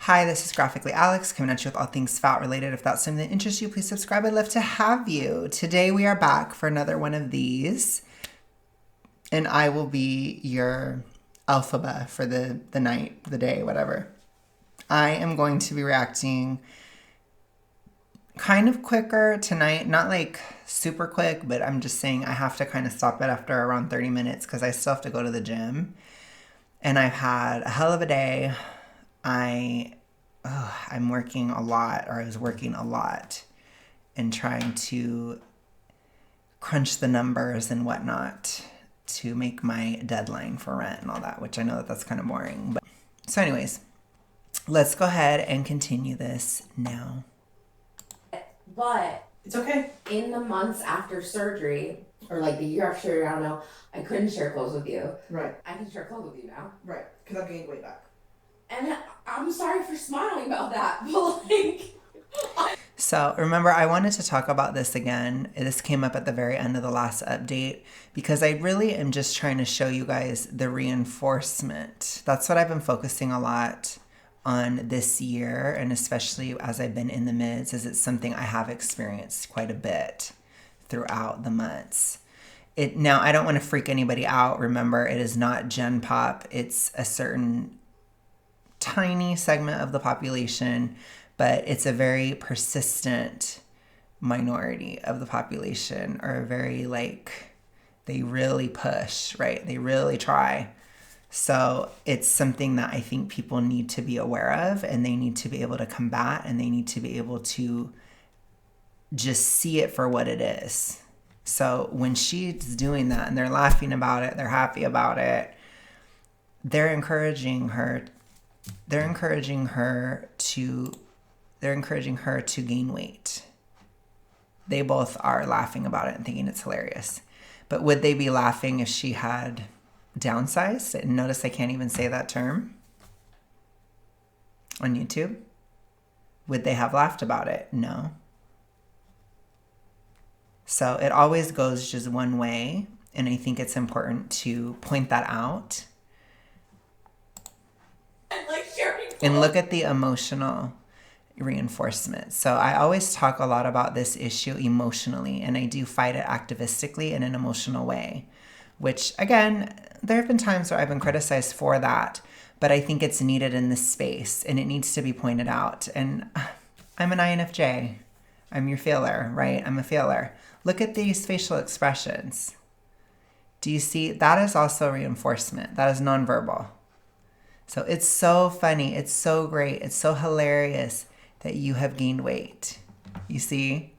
Hi, this is Graphically Alex, coming at you with all things fat related. If that's something that interests you, please subscribe. I'd love to have you. Today we are back for another one of these, and I will be your alphabet for the night, the day, whatever. I am going to be reacting kind of quicker tonight, not like super quick, but I'm just saying I have to kind of stop it after around 30 minutes because I still have to go to the gym. And I've had a hell of a day. I'm working a lot, or I was working a lot and trying to crunch the numbers and whatnot to make my deadline for rent and all that, which I know that that's kind of boring. But so anyways, let's go ahead and continue this now. But it's okay. In the months after surgery, or like the year after surgery, I don't know, I couldn't share clothes with you. Right. I can share clothes with you now. Right. Because I've gained weight back. And I'm sorry for smiling about that, but like... So remember, I wanted to talk about this again. This came up at the very end of the last update because I really am just trying to show you guys the reinforcement. That's what I've been focusing a lot on this year, and especially as I've been in the mids, is it's something I have experienced quite a bit throughout the months. Now, I don't want to freak anybody out. Remember, it is not Gen Pop. It's a certain tiny segment of the population, but it's a very persistent minority of the population, or very they really push, right? They really try. So it's something that I think people need to be aware of, and they need to be able to combat, and they need to be able to just see it for what it is. So when she's doing that and they're laughing about it, they're happy about it, they're encouraging her to gain weight. They both are laughing about it and thinking it's hilarious. But would they be laughing if she had downsized? And notice I can't even say that term on YouTube. Would they have laughed about it? No. So it always goes just one way, and I think it's important to point that out. And look at the emotional reinforcement. So I always talk a lot about this issue emotionally, and I do fight it activistically in an emotional way, which again, there have been times where I've been criticized for that, but I think it's needed in this space and it needs to be pointed out. And I'm an INFJ. I'm your feeler, right? I'm a feeler. Look at these facial expressions. Do you see? That is also reinforcement. That is nonverbal. So it's so funny. It's so great. It's so hilarious that you have gained weight. You see?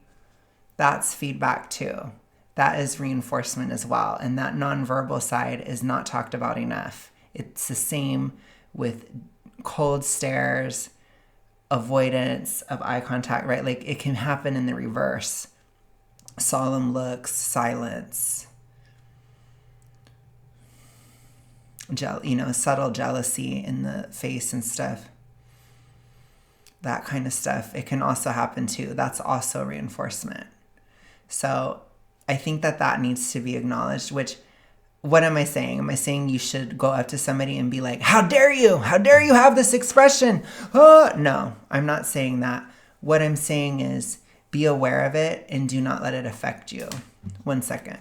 That's feedback too. That is reinforcement as well. And that nonverbal side is not talked about enough. It's the same with cold stares, avoidance of eye contact, right? Like it can happen in the reverse. Solemn looks, silence, subtle jealousy in the face and stuff. That kind of stuff. It can also happen too. That's also reinforcement. So I think that needs to be acknowledged, which, what am I saying? Am I saying you should go up to somebody and be like, how dare you? How dare you have this expression? Oh, no, I'm not saying that. What I'm saying is be aware of it and do not let it affect you. 1 second.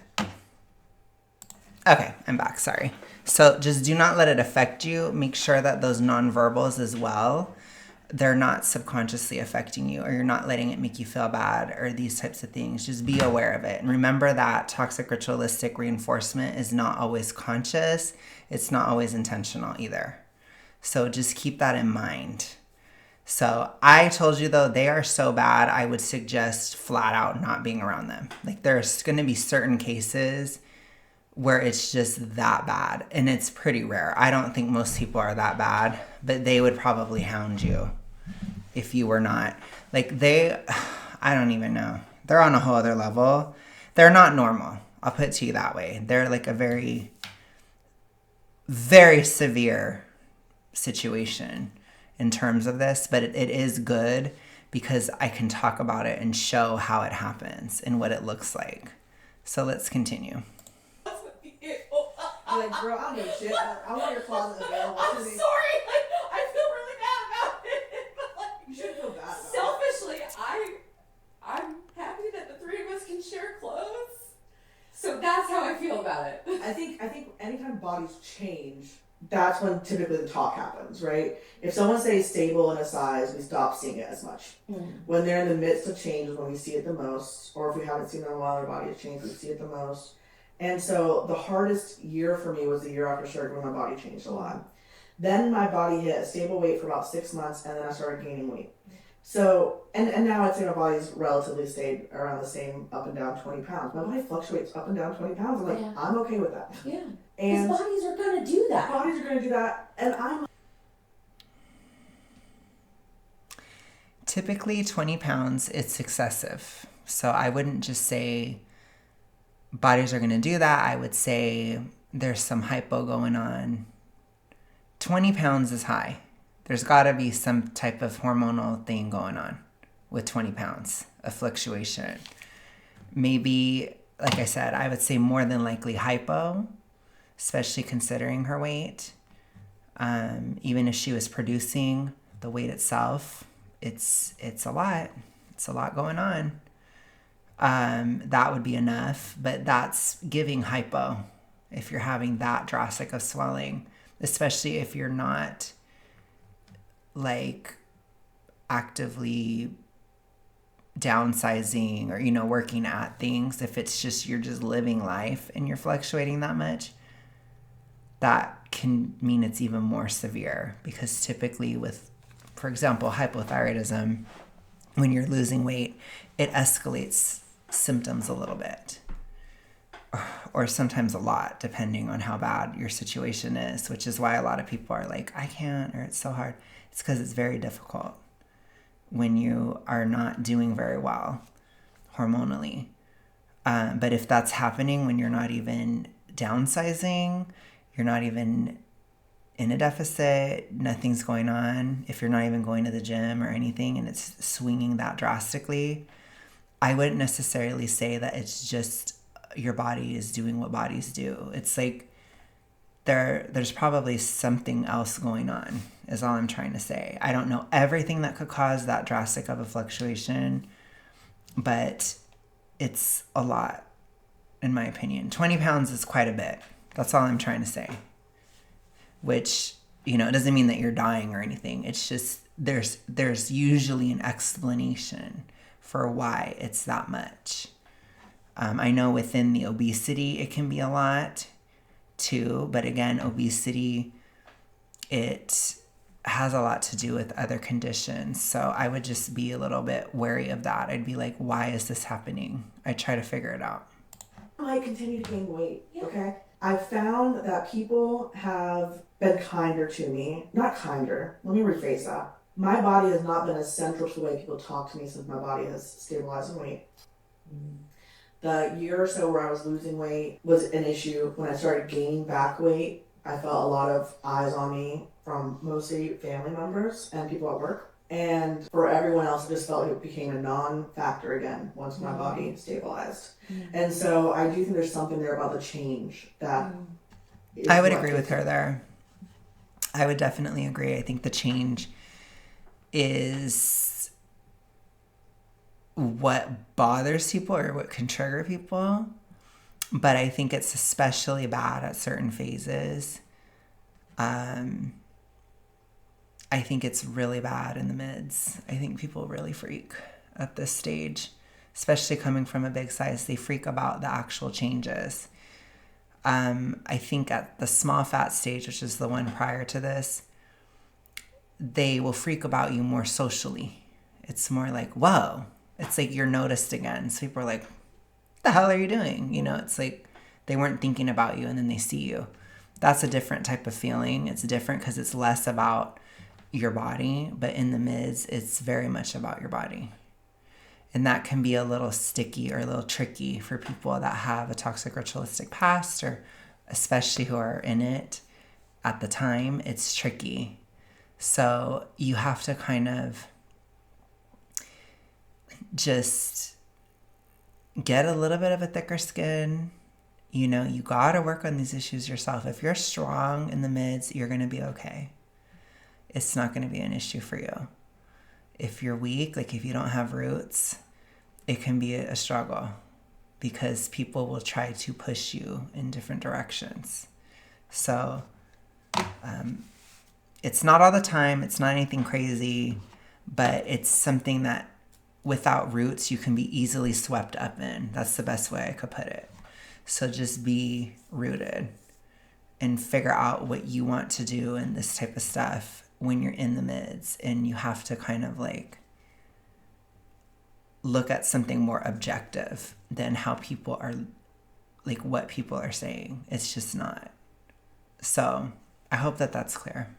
Okay, I'm back, sorry. So just do not let it affect you. Make sure that those nonverbals as well, they're not subconsciously affecting you, or you're not letting it make you feel bad, or these types of things. Just be aware of it. And remember that toxic ritualistic reinforcement is not always conscious. It's not always intentional either. So just keep that in mind. So I told you, though, they are so bad, I would suggest flat out not being around them. Like there's going to be certain cases where it's just that bad, and it's pretty rare. I don't think most people are that bad, but they would probably hound you if you were not. Like I don't even know. They're on a whole other level. They're not normal. I'll put it to you that way. They're like a very, very severe situation in terms of this, but it is good because I can talk about it and show how it happens and what it looks like. So let's continue. Like, girl, I don't give a shit. I want your closet available. I'm sorry. I feel really bad about it. bodies change, that's when typically the talk happens, right? If someone stays stable in a size, we stop seeing it as much. When they're in the midst of change is when we see it the most, or if we haven't seen it in a while, their body has changed, we see it the most. And so the hardest year for me was the year after surgery when my body changed a lot. Then my body hit a stable weight for about 6 months, and then I started gaining weight. So, and now I'd say my body's relatively stayed around the same, up and down 20 pounds. My body fluctuates up and down 20 pounds. I'm like, I'm okay with that. Yeah. And because bodies are going to do that. Bodies are going to do that. And I'm... Typically 20 pounds, it's excessive. So I wouldn't just say bodies are going to do that. I would say there's some hypo going on. 20 pounds is high. There's got to be some type of hormonal thing going on with 20 pounds, a fluctuation. Maybe, like I said, I would say more than likely hypo, especially considering her weight. Even if she was producing the weight itself, it's a lot. It's a lot going on. That would be enough, but that's giving hypo if you're having that drastic of swelling, especially if you're not like actively downsizing or, you know, working at things. If it's just, you're just living life and you're fluctuating that much, that can mean it's even more severe, because typically with, for example, hypothyroidism, when you're losing weight, it escalates symptoms a little bit, or sometimes a lot, depending on how bad your situation is, which is why a lot of people are like, I can't, or it's so hard. It's because it's very difficult when you are not doing very well hormonally. But if that's happening when you're not even downsizing, you're not even in a deficit, nothing's going on, if you're not even going to the gym or anything and it's swinging that drastically, I wouldn't necessarily say that it's just your body is doing what bodies do. It's like there's probably something else going on, is all I'm trying to say. I don't know everything that could cause that drastic of a fluctuation, but it's a lot, in my opinion. 20 pounds is quite a bit. That's all I'm trying to say. Which, you know, it doesn't mean that you're dying or anything. It's just there's usually an explanation for why it's that much. I know within the obesity, it can be a lot too. But again, obesity, it has a lot to do with other conditions. So I would just be a little bit wary of that. I'd be like, why is this happening? I try to figure it out. I continue to gain weight, okay? I found that people have been kinder to me. Not kinder, let me rephrase that. My body has not been as central to the way people talk to me since my body has stabilized in weight. The year or so where I was losing weight was an issue. When I started gaining back weight, I felt a lot of eyes on me from mostly family members and people at work. And for everyone else, it just felt like it became a non-factor again once my body stabilized. And so I do think there's something there about the change that... I would agree with her there. I would definitely agree. I think the change is what bothers people or what can trigger people. But I think it's especially bad at certain phases. I think it's really bad in the mids. I think people really freak at this stage, especially coming from a big size. They freak about the actual changes. I think at the small fat stage, which is the one prior to this, they will freak about you more socially. It's more like, whoa, it's like you're noticed again. So people are like, what the hell are you doing? You know, it's like they weren't thinking about you and then they see you. That's a different type of feeling. It's different because it's less about your body, but in the mids, it's very much about your body. And that can be a little sticky or a little tricky for people that have a toxic ritualistic past, or especially who are in it at the time. It's tricky. So you have to kind of just get a little bit of a thicker skin. You know, you got to work on these issues yourself. If you're strong in the mids, you're going to be okay. It's not going to be an issue for you. If you're weak, like if you don't have roots, it can be a struggle because people will try to push you in different directions. So it's not all the time. It's not anything crazy, but it's something that without roots, you can be easily swept up in. That's the best way I could put it. So just be rooted and figure out what you want to do in this type of stuff when you're in the mids, and you have to kind of like look at something more objective than how people are, like what people are saying. It's just not. So I hope that that's clear.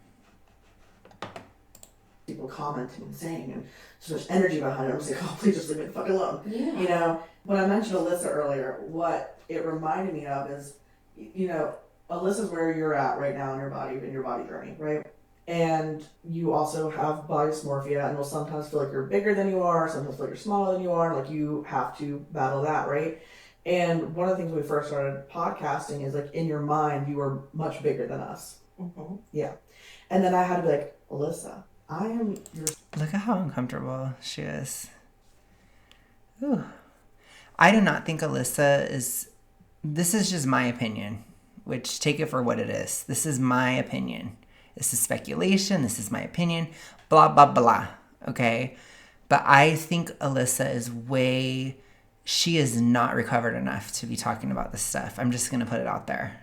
People commenting and saying, and so much energy behind it. I'm just like, oh, please just leave me the fuck alone. Yeah. You know, when I mentioned Alyssa earlier, what it reminded me of is, you know, Alyssa's where you're at right now in your body journey, right? And you also have body dysmorphia, and will sometimes feel like you're bigger than you are, sometimes feel like you're smaller than you are, like you have to battle that, right? And one of the things when we first started podcasting is like in your mind, you were much bigger than us. Mm-hmm. Yeah. And then I had to be like, Alyssa, I am your... Look at how uncomfortable she is. Ooh. I do not think Alyssa is... This is just my opinion, which take it for what it is. This is my opinion. This is speculation. This is my opinion. Blah, blah, blah. Okay? But I think Alyssa is way... She is not recovered enough to be talking about this stuff. I'm just going to put it out there.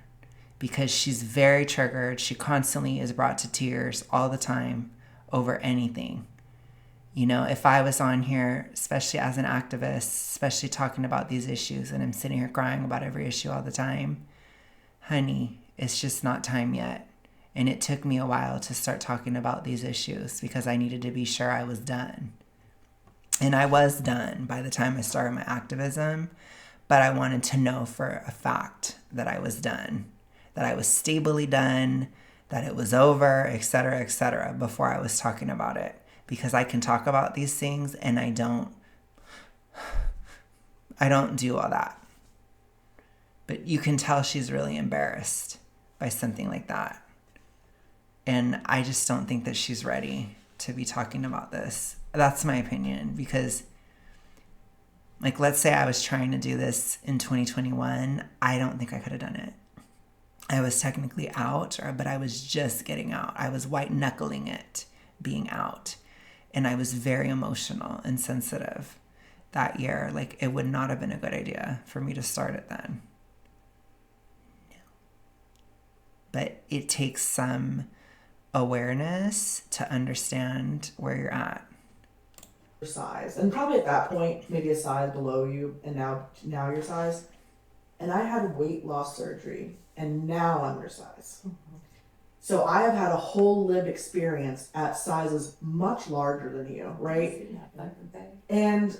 Because she's very triggered. She constantly is brought to tears all the time over anything. You know, if I was on here, especially as an activist, especially talking about these issues, and I'm sitting here crying about every issue all the time, honey, it's just not time yet. And it took me a while to start talking about these issues because I needed to be sure I was done. And I was done by the time I started my activism, but I wanted to know for a fact that I was done, that I was stably done, that it was over, etc., before I was talking about it. Because I can talk about these things and I don't do all that. But you can tell she's really embarrassed by something like that. And I just don't think that she's ready to be talking about this. That's my opinion. Because, like, let's say I was trying to do this in 2021. I don't think I could have done it. I was technically out, but I was just getting out. I was white knuckling it, being out. And I was very emotional and sensitive that year. Like, it would not have been a good idea for me to start it then. No. But it takes some awareness to understand where you're at. Size, and probably at that point, maybe a size below you, and now your size. And I had weight loss surgery, and now I'm your size. Mm-hmm. So I have had a whole lived experience at sizes much larger than you, right? And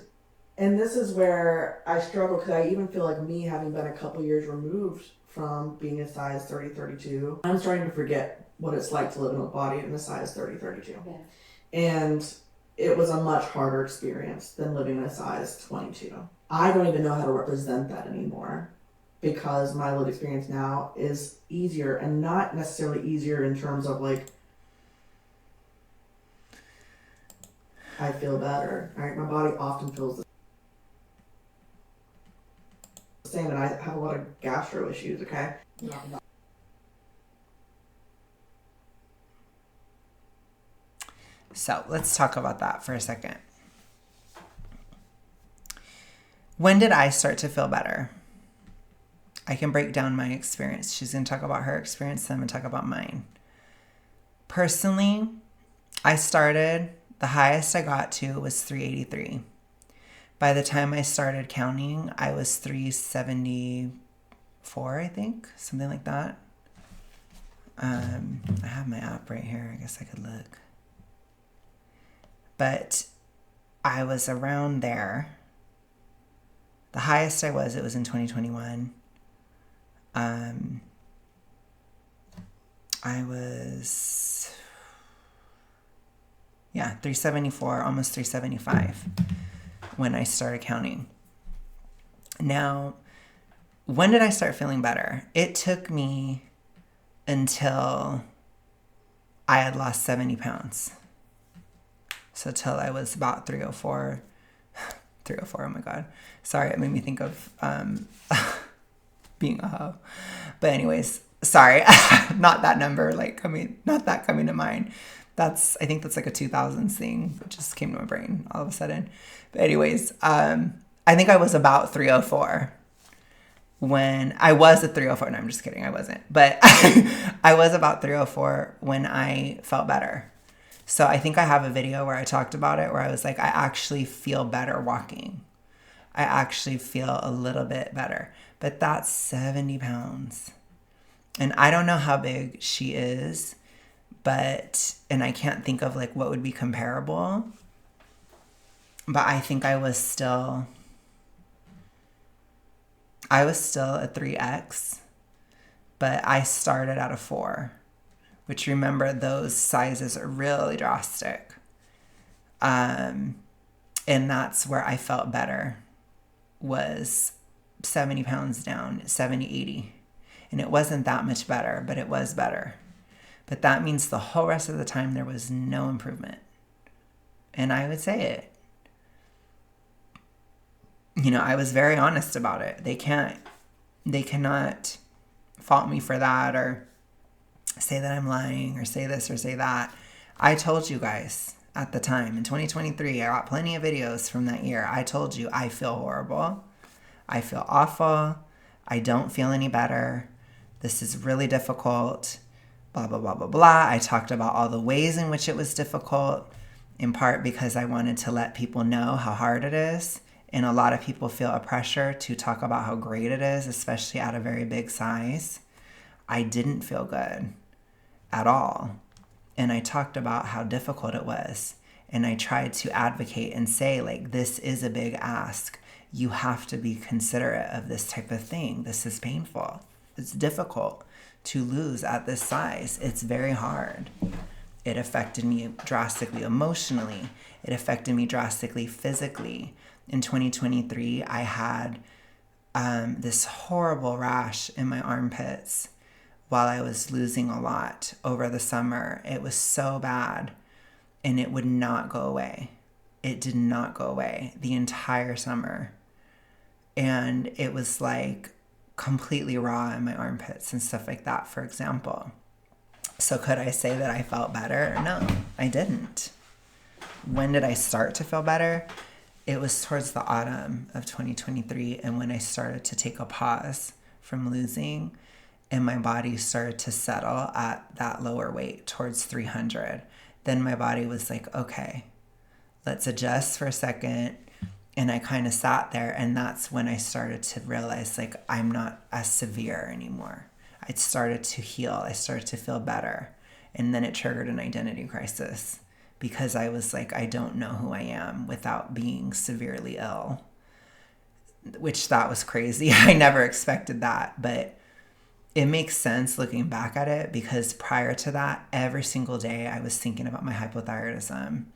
this is where I struggle, because I even feel like me having been a couple years removed from being a size 30, 32, I'm starting to forget what it's like to live in a body in a size 30, 32. Yeah. And it was a much harder experience than living in a size 22. I don't even know how to represent that anymore, because my lived experience now is easier, and not necessarily easier in terms of like, I feel better, right? My body often feels the same, and I have a lot of gastro issues, okay? Yeah. So let's talk about that for a second. When did I start to feel better? I can break down my experience. She's going to talk about her experience, then I'm going to talk about mine. Personally, I started, the highest I got to was 383. By the time I started counting, I was 374, I think, something like that. I have my app right here. I guess I could look. But I was around there. The highest I was, it was in 2021. I was, 374, almost 375 when I started counting. Now, when did I start feeling better? It took me until I had lost 70 pounds. So till I was about 304, oh my God. Sorry, it made me think of being a hoe. But anyways, sorry, not that number, like not that coming to mind. I think that's like a 2000s thing. It just came to my brain all of a sudden. But anyways, I think I was about 304 when I was at 304. No, I'm just kidding. I wasn't. But I was about 304 when I felt better. So I think I have a video where I talked about it, where I was like, I actually feel better walking. I actually feel a little bit better. But that's 70 pounds. And I don't know how big she is, and I can't think of like what would be comparable. But I think I was still a 3X, but I started at a 4, which, remember, those sizes are really drastic. And that's where I felt better, was 70 pounds down, 70, 80. And it wasn't that much better, but it was better. But that means the whole rest of the time there was no improvement. And I would say it. You know, I was very honest about it. They cannot fault me for that, or say that I'm lying, or say this or say that. I told you guys at the time in 2023, I got plenty of videos from that year. I told you I feel horrible. I feel awful. I don't feel any better. This is really difficult. Blah, blah, blah, blah, blah. I talked about all the ways in which it was difficult, in part because I wanted to let people know how hard it is. And a lot of people feel a pressure to talk about how great it is, especially at a very big size. I didn't feel good at all. And I talked about how difficult it was. And I tried to advocate and say, like, this is a big ask. You have to be considerate of this type of thing. This is painful. It's difficult to lose at this size. It's very hard. It affected me drastically emotionally. It affected me drastically physically. In 2023, I had this horrible rash in my armpits while I was losing a lot over the summer. It was so bad, and it would not go away. It did not go away the entire summer. And it was like completely raw in my armpits and stuff like that, for example. So could I say that I felt better? No, I didn't. When did I start to feel better? It was towards the autumn of 2023, and when I started to take a pause from losing, and my body started to settle at that lower weight towards 300. Then my body was like, okay, let's adjust for a second. And I kind of sat there, and that's when I started to realize, like, I'm not as severe anymore. I started to heal. I started to feel better. And then it triggered an identity crisis, because I was like, I don't know who I am without being severely ill, which that was crazy. I never expected that, but it makes sense looking back at it, because prior to that, every single day I was thinking about my hypothyroidism,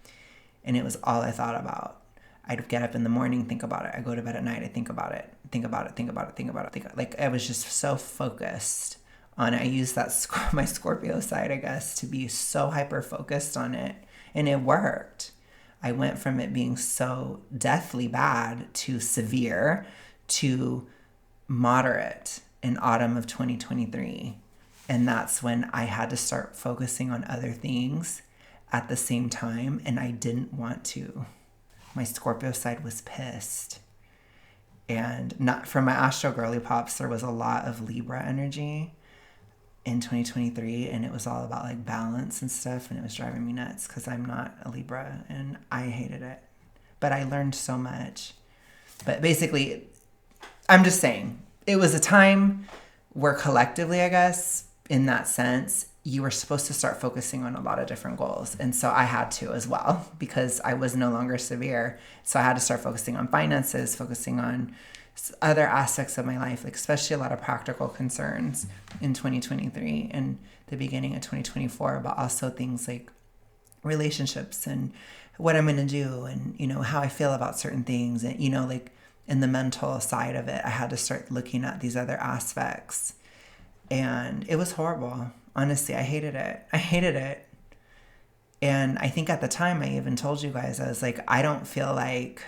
and it was all I thought about. I'd get up in the morning, think about it. I go to bed at night, I think about it. Like, I was just so focused on it. I used my Scorpio side, I guess, to be so hyper focused on it. And it worked. I went from it being so deathly bad to severe to moderate in autumn of 2023. And that's when I had to start focusing on other things at the same time. And I didn't want to. My Scorpio side was pissed. And not from my Astro Girly Pops, there was a lot of Libra energy in 2023, and it was all about like balance and stuff, and it was driving me nuts because I'm not a Libra, and I hated it. But I learned so much. But basically, I'm just saying, it was a time where collectively, I guess, in that sense, you were supposed to start focusing on a lot of different goals. And so I had to as well, because I was no longer severe. So I had to start focusing on finances, focusing on other aspects of my life, like especially a lot of practical concerns in 2023 and the beginning of 2024, but also things like relationships and what I'm going to do, and, you know, how I feel about certain things. And, you know, like in the mental side of it, I had to start looking at these other aspects, and it was horrible. Honestly, I hated it. And I think at the time I even told you guys, I was like, I don't feel like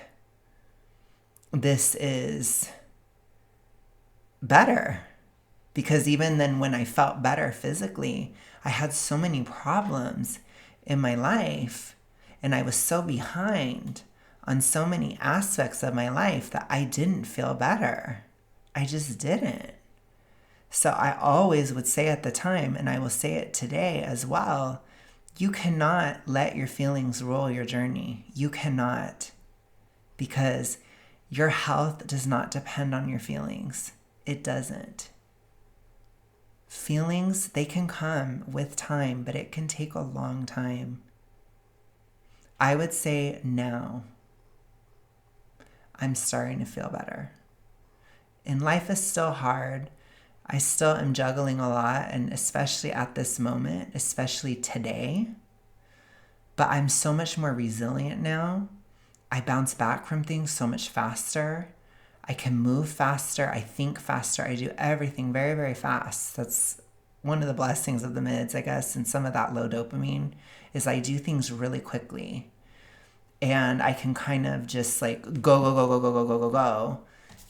this is better. Because even then, when I felt better physically, I had so many problems in my life, and I was so behind on so many aspects of my life that I didn't feel better. I just didn't. So I always would say at the time, and I will say it today as well, you cannot let your feelings rule your journey. You cannot. Because your health does not depend on your feelings. It doesn't. Feelings, they can come with time, but it can take a long time. I would say now, I'm starting to feel better. And life is still hard. I still am juggling a lot, and especially at this moment, especially today. But I'm so much more resilient now. I bounce back from things so much faster. I can move faster. I think faster. I do everything very, very fast. That's one of the blessings of the mids, I guess, and some of that low dopamine is I do things really quickly. And I can kind of just like go.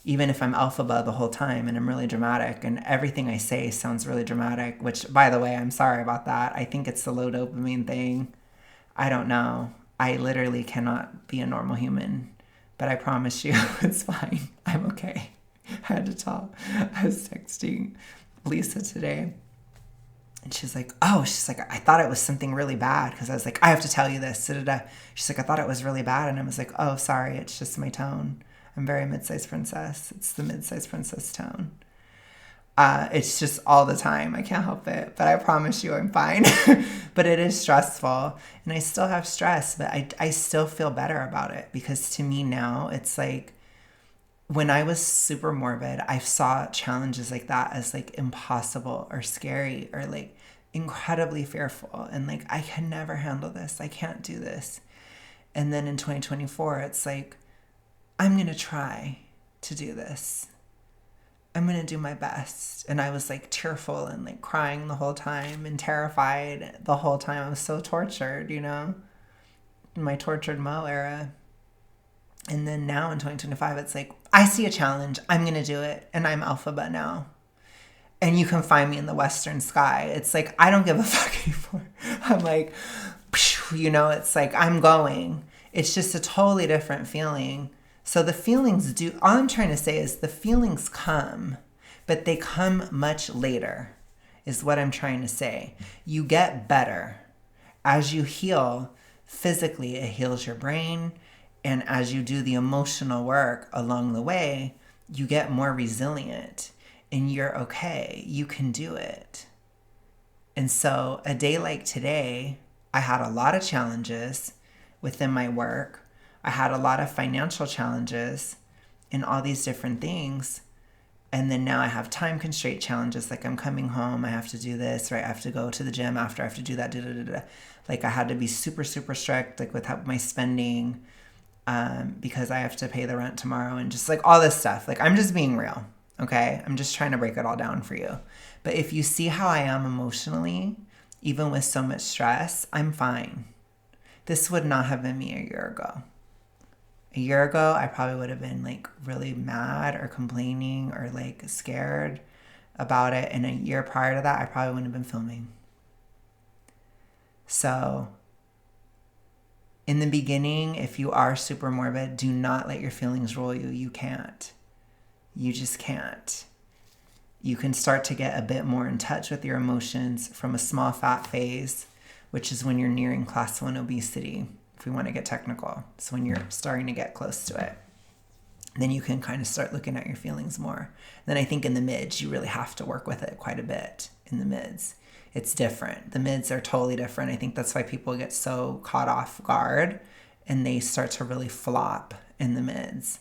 Even if I'm alphaba the whole time and I'm really dramatic and everything I say sounds really dramatic, which, by the way, I'm sorry about that. I think it's the low dopamine thing. I don't know. I literally cannot be a normal human, but I promise you it's fine. I'm okay. I had to tell. I was texting Lisa today, and she's like, I thought it was something really bad, because I was like, I have to tell you this. She's like, I thought it was really bad. And I was like, oh, sorry. It's just my tone. I'm very mid-sized princess. It's the mid-sized princess tone. It's just all the time. I can't help it, but I promise you I'm fine. But it is stressful, and I still have stress, but I still feel better about it, because to me now it's like, when I was super morbid, I saw challenges like that as like impossible or scary or like incredibly fearful, and like, I can never handle this. I can't do this. And then in 2024, it's like, I'm going to try to do this. I'm going to do my best. And I was like tearful and like crying the whole time and terrified the whole time. I was so tortured, in my tortured Mo era. And then now in 2025, it's like, I see a challenge. I'm going to do it. And I'm alphaba now. And you can find me in the Western sky. It's like, I don't give a fuck anymore. I'm like, it's like, I'm going. It's just a totally different feeling. So the feelings all I'm trying to say is the feelings come, but they come much later, is what I'm trying to say. You get better. As you heal physically, it heals your brain. And as you do the emotional work along the way, you get more resilient, and you're okay. You can do it. And so a day like today, I had a lot of challenges within my work. I had a lot of financial challenges and all these different things. And then now I have time constraint challenges. Like, I'm coming home, I have to do this, right? I have to go to the gym after, I have to do that. Like, I had to be super, super strict, like with my spending, because I have to pay the rent tomorrow, and just like all this stuff. Like, I'm just being real. Okay. I'm just trying to break it all down for you. But if you see how I am emotionally, even with so much stress, I'm fine. This would not have been me a year ago. A year ago, I probably would have been like really mad or complaining or like scared about it. And a year prior to that, I probably wouldn't have been filming. So in the beginning, if you are super morbid, do not let your feelings rule you. You can't. You just can't. You can start to get a bit more in touch with your emotions from a small fat phase, which is when you're nearing class 1 obesity, if we want to get technical. So when you're starting to get close to it, then you can kind of start looking at your feelings more. Then I think in the mids, you really have to work with it quite a bit in the mids. It's different. The mids are totally different. I think that's why people get so caught off guard and they start to really flop in the mids.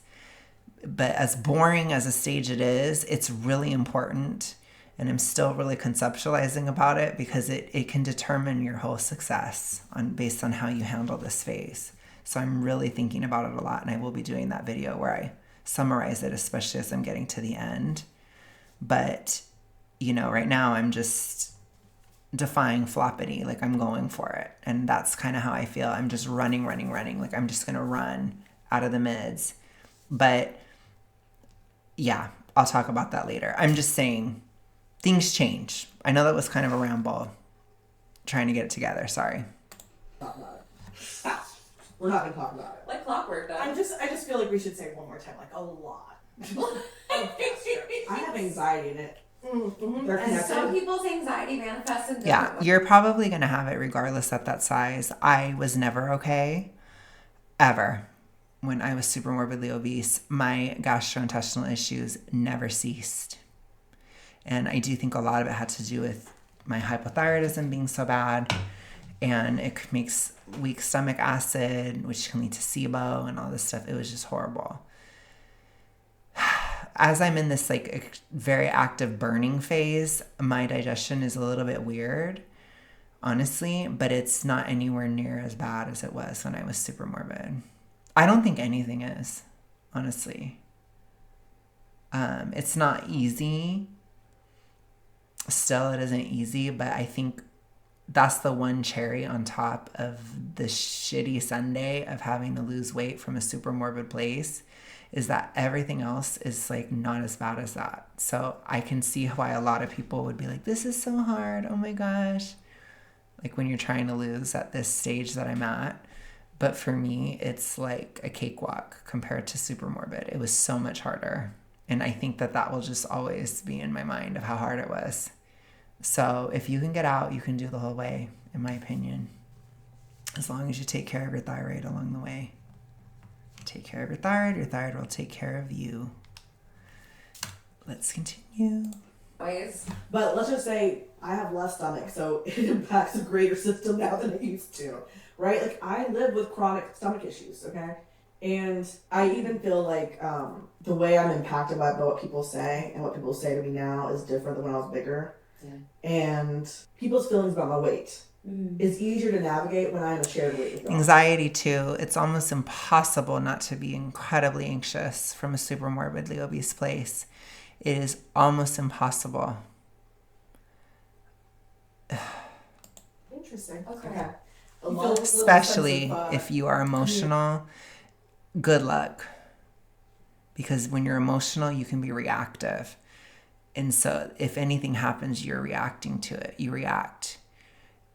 But as boring as a stage it is, it's really important. And I'm still really conceptualizing about it, because it can determine your whole success based on how you handle this phase. So I'm really thinking about it a lot, and I will be doing that video where I summarize it, especially as I'm getting to the end. But, right now I'm just defying floppity. Like, I'm going for it. And that's kind of how I feel. I'm just running. Like, I'm just going to run out of the mids. But yeah, I'll talk about that later. I'm just saying, things change. I know that was kind of a ramble. Trying to get it together. Sorry. Talk about it. We're not gonna talk about it. Like clockwork, though. I just feel like we should say it one more time, like a lot. I have anxiety in it. Mm-hmm. They're And connected. some people's anxiety manifests in different Yeah, ways. you're probably going to have it regardless at that size. I was never okay, ever. When I was super morbidly obese, my gastrointestinal issues never ceased. And I do think a lot of it had to do with my hypothyroidism being so bad. And it makes weak stomach acid, which can lead to SIBO and all this stuff. It was just horrible. As I'm in this like very active burning phase, my digestion is a little bit weird, honestly, but it's not anywhere near as bad as it was when I was super morbid. I don't think anything is, honestly. It's not easy. Still, it isn't easy, but I think that's the one cherry on top of the shitty sundae of having to lose weight from a super morbid place, is that everything else is like not as bad as that. So I can see why a lot of people would be like, this is so hard. Oh my gosh. Like when you're trying to lose at this stage that I'm at. But for me, it's like a cakewalk compared to super morbid. It was so much harder. And I think that that will just always be in my mind of how hard it was. So if you can get out, you can do the whole way, in my opinion. As long as you take care of your thyroid along the way. Take care of your thyroid will take care of you. Let's continue. ways. But let's just say I have less stomach, so it impacts a greater system now than it used to, right? Like I live with chronic stomach issues, okay? And I even feel like the way I'm impacted by what people say and what people say to me now is different than when I was bigger. Yeah. And people's feelings about my weight is easier to navigate when I'm a shared weight with them. Anxiety too. It's almost impossible not to be incredibly anxious from a super morbidly obese place. It is almost impossible. Interesting. Okay. Especially if you are emotional. Good luck. Because when you're emotional, you can be reactive. And so if anything happens, you're reacting to it. You react.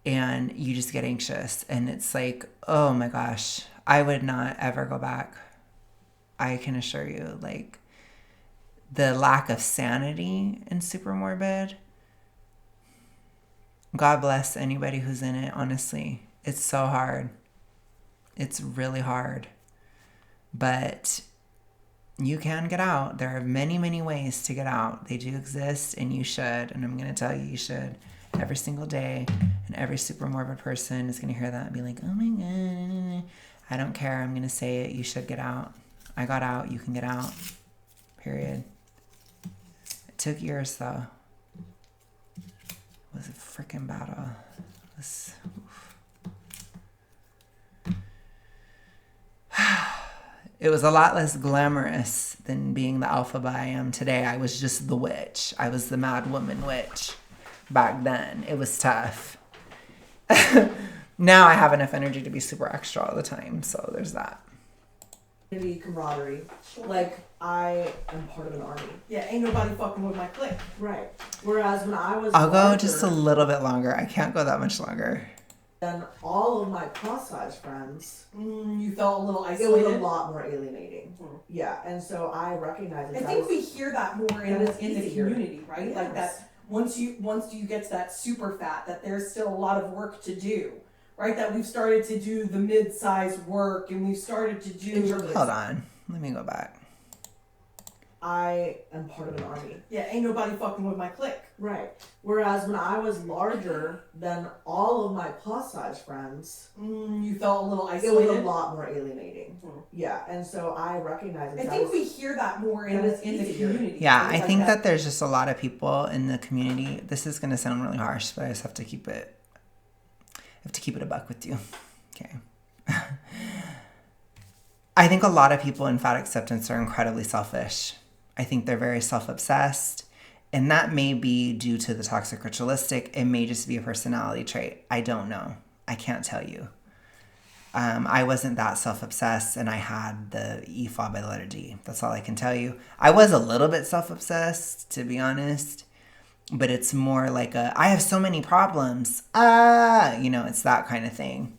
And you just get anxious. And it's like, oh my gosh, I would not ever go back. I can assure you, like, the lack of sanity in super morbid. God bless anybody who's in it, honestly. It's so hard. It's really hard. But you can get out. There are many, many ways to get out. They do exist, and you should. And I'm going to tell you, you should. Every single day. And every super morbid person is going to hear that and be like, oh my God. I don't care. I'm going to say it. You should get out. I got out. You can get out. Period. It took years, though. It was a freaking battle. It was... It was a lot less glamorous than being the alpha I am today. I was just the witch. I was the mad woman witch. Back then, it was tough. Now I have enough energy to be super extra all the time. So there's that. Camaraderie. Like, I am part of an army. Yeah, ain't nobody fucking with my clique. Right. Whereas when I was I'll go larger just a little bit longer. I can't go that much longer. than all of my plus-size friends, You felt a little it isolated. was a lot more alienating. Yeah, and so I recognize I that think we hear that more in That is the easier. community, right? Yes. Like that once you get to that super fat, that there's still a lot of work to do, right? That we've started to do the mid-size work, and we've started to do. Hold on. Let me go back. I am part of an army. Yeah, ain't nobody fucking with my clique. Right. Whereas when I was larger than all of my plus-size friends, You felt a little it isolated. was a lot more alienating. Yeah, and so I recognize I that think was- we hear that more in that is the easier. community. Yeah, right? I Like think that there's just a lot of people in the community. This is going to sound really harsh, but I just have to keep it. I have to keep it a buck with you. Okay. I think a lot of people in fat acceptance are incredibly selfish. I think they're very self-obsessed, and that may be due to the toxic ritualistic. It may just be a personality trait. I don't know. I can't tell you. I wasn't that self-obsessed, and I had the E followed by the letter D. That's all I can tell you. I was a little bit self-obsessed, to be honest, but it's more like I have so many problems. It's that kind of thing.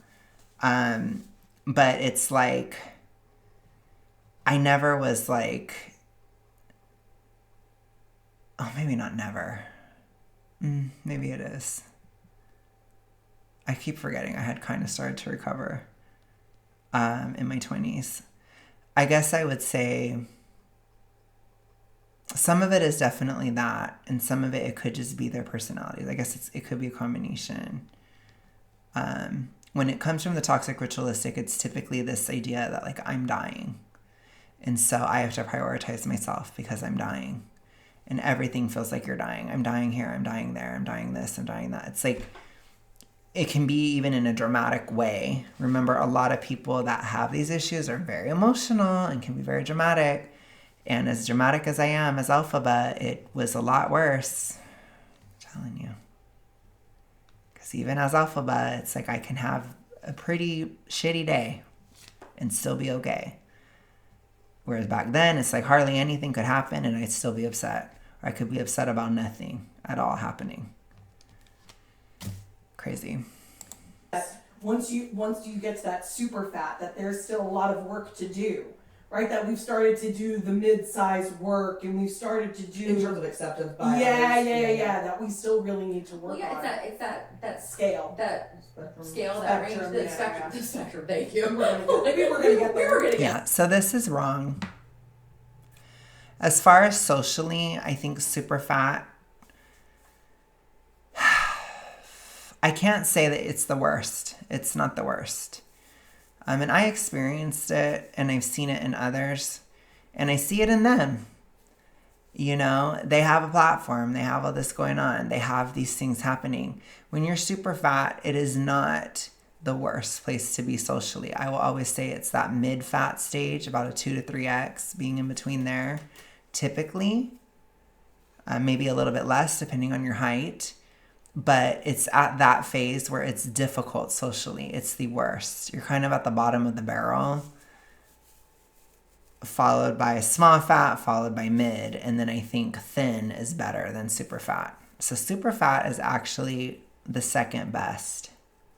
But it's like, I never was like, oh, maybe not never. Maybe it is. I keep forgetting I had kind of started to recover in my 20s. I guess I would say some of it is definitely that, and some of it could just be their personalities. I guess it could be a combination. When it comes from the toxic ritualistic, it's typically this idea that like I'm dying. And so I have to prioritize myself because I'm dying. And everything feels like you're dying. I'm dying here, I'm dying there, I'm dying this, I'm dying that. It's like, it can be even in a dramatic way. Remember, a lot of people that have these issues are very emotional and can be very dramatic. And as dramatic as I am as Alphabet, it was a lot worse. I'm telling you. Because even as Alphabet, it's like I can have a pretty shitty day and still be okay. Whereas back then, it's like hardly anything could happen and I'd still be upset. Or I could be upset about nothing at all happening. Crazy. Once you get to that super fat, that there's still a lot of work to do, right? That we've started to do the mid-size work, and we've started to do In terms of acceptance by yeah, others. that we still really need to work on. It's that scale. That scale, that range, Spectrum, the yeah, spectrum, yeah. the spectrum. Thank you. Maybe we're gonna get there. We're gonna get Yeah, so this is wrong. As far as socially, I think super fat, I can't say that it's the worst. It's not the worst. And I experienced it and I've seen it in others and I see it in them. You know, they have a platform, they have all this going on, they have these things happening. When you're super fat, it is not the worst place to be socially. I will always say it's that mid-fat stage, about a 2 to 3x, being in between there, typically. Maybe a little bit less depending on your height. But it's at that phase where it's difficult socially. It's the worst. You're kind of at the bottom of the barrel, followed by small fat, followed by mid. And then I think thin is better than super fat. So super fat is actually the second best,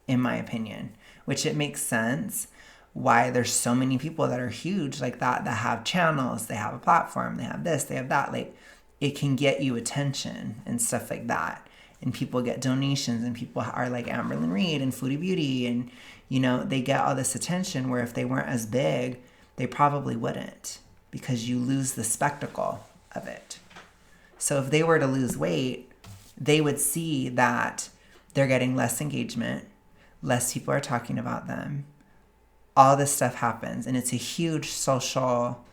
in my opinion, which it makes sense why there's so many people that are huge like that have channels, they have a platform, they have this, they have that. Like, it can get you attention and stuff like that. And people get donations and people are like Amberlyn Reed and Foodie Beauty and, you know, they get all this attention where if they weren't as big, they probably wouldn't because you lose the spectacle of it. So if they were to lose weight, they would see that they're getting less engagement, less people are talking about them. All this stuff happens and it's a huge social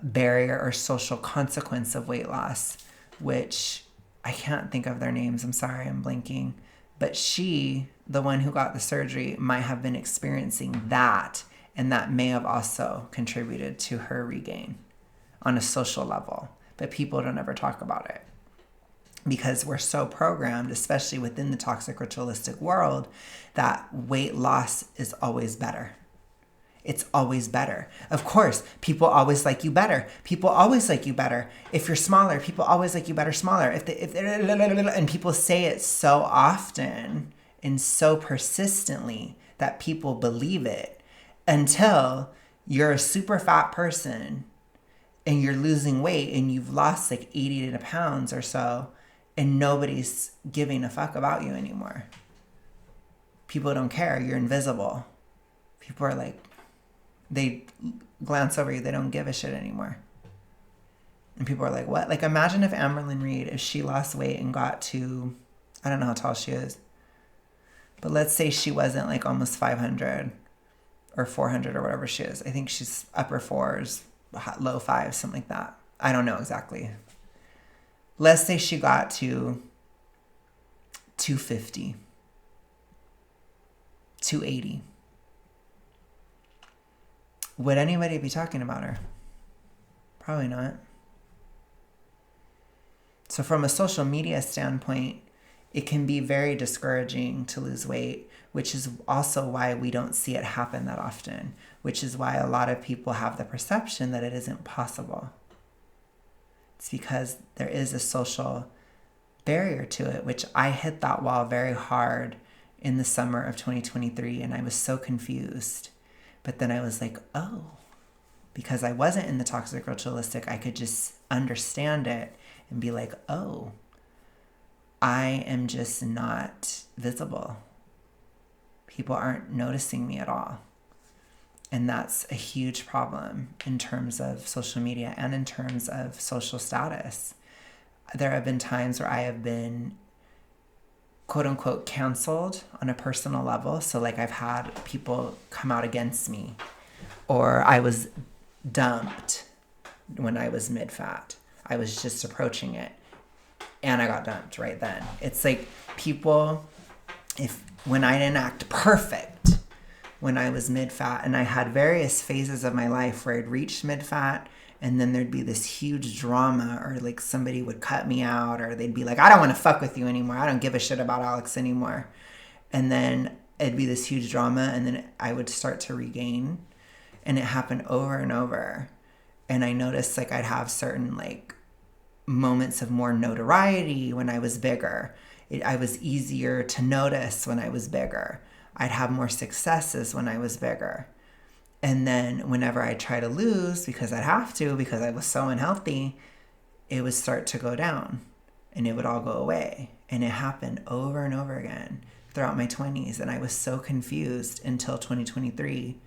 barrier or social consequence of weight loss, which I can't think of their names. I'm sorry, I'm blanking. But she, the one who got the surgery, might have been experiencing that. And that may have also contributed to her regain on a social level. But people don't ever talk about it. Because we're so programmed, especially within the toxic ritualistic world, that weight loss is always better. It's always better. Of course, people always like you better. People always like you better. If you're smaller, people always like you better smaller. And people say it so often and so persistently that people believe it until you're a super fat person and you're losing weight and you've lost like 80 pounds or so and nobody's giving a fuck about you anymore. People don't care. You're invisible. People are like, they glance over you. They don't give a shit anymore. And people are like, what? Like, imagine if Amberlyn Reed, if she lost weight and got to, I don't know how tall she is, but let's say she wasn't like almost 500 or 400 or whatever she is. I think she's upper fours, low fives, something like that. I don't know exactly. Let's say she got to 250, 280. Would anybody be talking about her? Probably not. So from a social media standpoint, it can be very discouraging to lose weight, which is also why we don't see it happen that often, which is why a lot of people have the perception that it isn't possible. It's because there is a social barrier to it, which I hit that wall very hard in the summer of 2023, and I was so confused. But then I was like, oh, because I wasn't in the toxic ritualistic, I could just understand it and be like, oh, I am just not visible. People aren't noticing me at all. And that's a huge problem in terms of social media and in terms of social status. There have been times where I have been quote unquote canceled on a personal level. So like I've had people come out against me, or I was dumped when I was mid-fat. I was just approaching it and I got dumped right then. It's like people, when I didn't act perfect when I was mid-fat, and I had various phases of my life where I'd reached mid-fat, and then there'd be this huge drama, or like somebody would cut me out, or they'd be like, I don't want to fuck with you anymore. I don't give a shit about Alex anymore. And then it'd be this huge drama, and then I would start to regain. And it happened over and over. And I noticed like I'd have certain like moments of more notoriety when I was bigger. I was easier to notice when I was bigger. I'd have more successes when I was bigger. And then whenever I try to lose, because I'd have to, because I was so unhealthy, it would start to go down and it would all go away. And it happened over and over again throughout my 20s. And I was so confused until 2023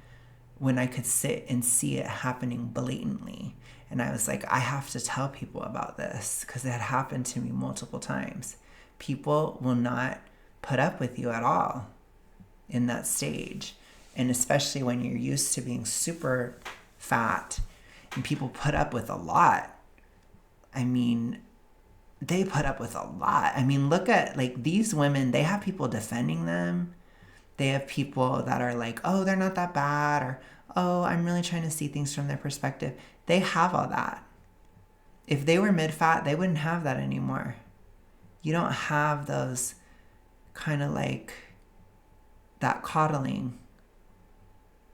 when I could sit and see it happening blatantly. And I was like, I have to tell people about this because it had happened to me multiple times. People will not put up with you at all in that stage. And especially when you're used to being super fat and people put up with a lot. I mean, they put up with a lot. I mean, look at like these women, they have people defending them. They have people that are like, oh, they're not that bad, or, oh, I'm really trying to see things from their perspective. They have all that. If they were mid-fat, they wouldn't have that anymore. You don't have those kind of like that coddling,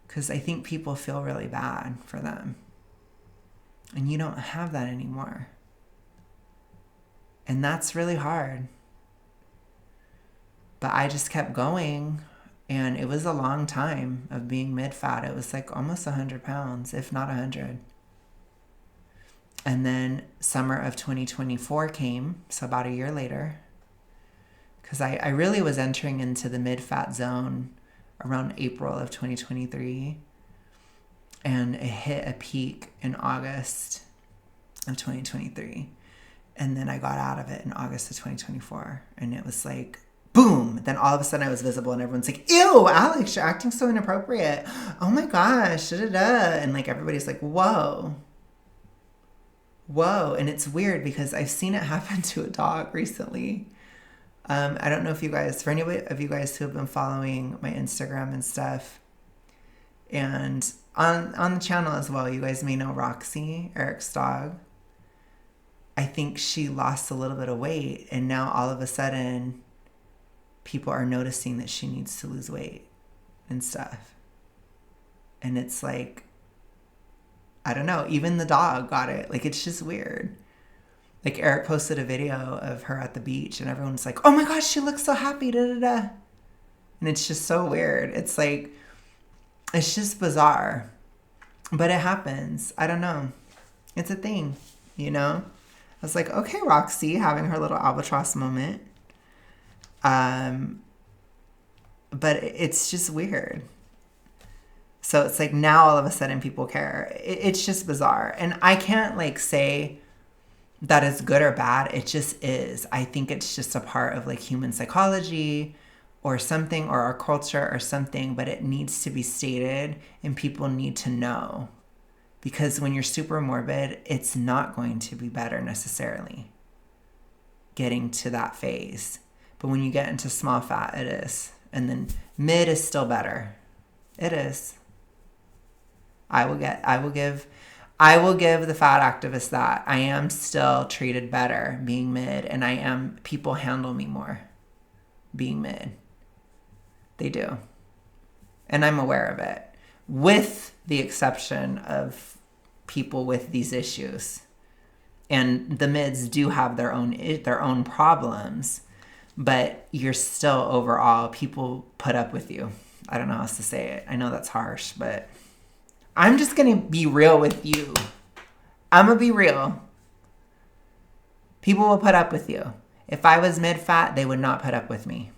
because I think people feel really bad for them. And you don't have that anymore. And that's really hard. But I just kept going. And it was a long time of being mid-fat. It was like almost 100 pounds, if not 100. And then summer of 2024 came, so about a year later. Because I really was entering into the mid-fat zone around April of 2023. And it hit a peak in August of 2023. And then I got out of it in August of 2024. And it was like, boom. Then all of a sudden I was visible and everyone's like, ew, Alex, you're acting so inappropriate. Oh my gosh, da-da-da. And like everybody's like, whoa. Whoa. And it's weird because I've seen it happen to a dog recently. I don't know if you guys, for any of you guys who have been following my Instagram and stuff, and on the channel as well, you guys may know Roxy, Eric's dog. I think she lost a little bit of weight, and now all of a sudden people are noticing that she needs to lose weight and stuff. And it's like, I don't know, even the dog got it. Like, it's just weird. Like, Eric posted a video of her at the beach and everyone's like, oh my gosh, she looks so happy, da da da. And it's just so weird. It's like, it's just bizarre. But it happens. I don't know. It's a thing, you know? I was like, okay, Roxy, having her little albatross moment. But it's just weird. So it's like now all of a sudden people care. It's just bizarre. And I can't like say that is good or bad. It just is. I think it's just a part of like human psychology or something, or our culture or something, but it needs to be stated and people need to know. Because when you're super morbid, it's not going to be better necessarily getting to that phase. But when you get into small fat, it is. And then mid is still better. It is. I will give the fat activist that. I am still treated better being mid, and people handle me more being mid. They do. And I'm aware of it. With the exception of people with these issues. And the mids do have their own problems, but you're still overall, people put up with you. I don't know how else to say it. I know that's harsh, but I'm just going to be real with you. I'm going to be real. People will put up with you. If I was mid-fat, they would not put up with me.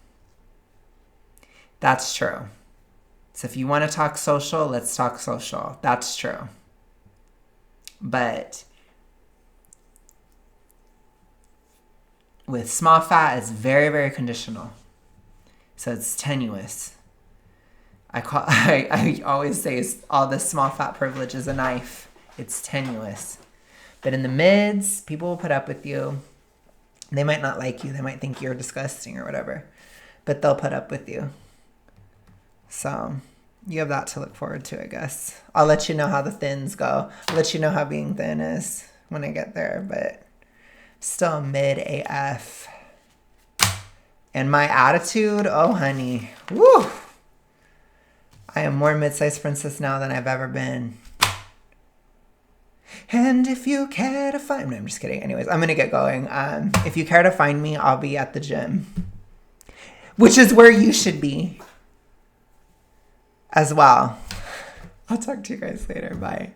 That's true. So if you want to talk social, let's talk social. That's true. But with small fat, it's very, very conditional. So it's tenuous. I always say all this small fat privilege is a knife. It's tenuous. But in the mids, people will put up with you. They might not like you. They might think you're disgusting or whatever. But they'll put up with you. So you have that to look forward to, I guess. I'll let you know how the thins go. I'll let you know how being thin is when I get there. But still mid AF. And my attitude, oh honey. Woo! I am more mid-sized princess now than I've ever been. And if you care to find me, I'm just kidding. Anyways, I'm going to get going. If you care to find me, I'll be at the gym. Which is where you should be as well. I'll talk to you guys later. Bye.